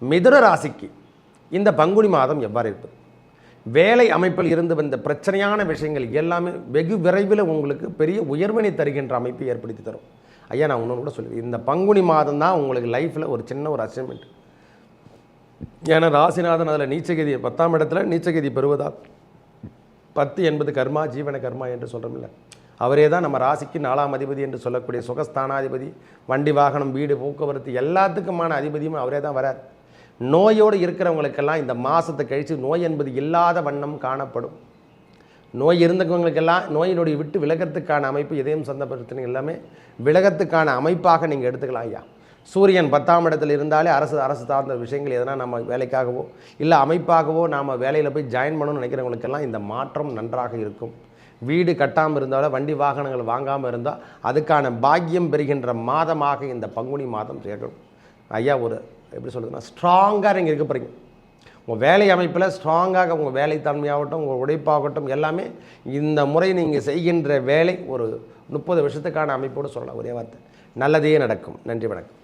மிதுன ராசிக்கு இந்த பங்குனி மாதம் எவ்வாறு இருப்பது? வேலை அமைப்பில் இருந்து வந்த பிரச்சனையான விஷயங்கள் எல்லாமே வெகு விரைவில் உங்களுக்கு பெரிய உயர்வினை தருகின்ற அமைப்பை ஏற்படுத்தி தரும். ஐயா, நான் இன்னொன்று கூட சொல்லுவேன், இந்த பங்குனி மாதம் தான் உங்களுக்கு லைஃப்பில் ஒரு சின்ன ஒரு அச்சீவ்மெண்ட். ஏன்னா ராசிநாதன் அதில் நீச்சகதி 10ஆம் இடத்துல நீச்சகதி பெறுவதால் 10 என்பது கர்மா, ஜீவன கர்மா என்று சொல்கிறோம்ல, அவரே தான் நம்ம ராசிக்கு 4ஆம் அதிபதி என்று சொல்லக்கூடிய சுகஸ்தானாதிபதி. வண்டி வாகனம் வீடு போக்குவரத்து எல்லாத்துக்குமான அதிபதியும் அவரே தான் வரார். நோயோடு இருக்கிறவங்களுக்கெல்லாம் இந்த மாதத்தை கழித்து நோய் என்பது இல்லாத வண்ணம் காணப்படும். நோய் இருந்தவங்களுக்கெல்லாம் நோயினுடைய விட்டு விலகத்துக்கான அமைப்பு, இதயம் சந்த பிரச்சனை எல்லாமே விலகத்துக்கான அமைப்பாக நீங்கள் எடுத்துக்கலாம். ஐயா, சூரியன் 10ஆம் இடத்தில் இருந்தாலே அரசு சார்ந்த விஷயங்கள் எதனா நம்ம வேலைக்காகவோ இல்லை அமைப்பாகவோ நாம் வேலையில் போய் ஜாயின் பண்ணணும்னு நினைக்கிறவங்களுக்கெல்லாம் இந்த மாற்றம் நன்றாக இருக்கும். வீடு கட்டாமல் இருந்தாலும் வண்டி வாகனங்கள் வாங்காமல் இருந்தால் அதுக்கான பாக்கியம் பெறுகின்ற மாதமாக இந்த பங்குனி மாதம் சேர்க்கணும். ஐயா, ஒரு எப்படி சொல்கிறதுனா ஸ்ட்ராங்காக நீங்கள் இருக்க போகிறீங்க. உங்கள் வேலை அமைப்பில் ஸ்ட்ராங்காக உங்கள் வேலை தன்மையாகட்டும், உங்கள் உழைப்பாகட்டும் எல்லாமே இந்த முறை நீங்கள் செய்கின்ற வேலை ஒரு 30 வருஷத்துக்கான அமைப்போடு சொல்லலாம். ஒரே வார்த்தை, நல்லதே நடக்கும். நன்றி, வணக்கம்.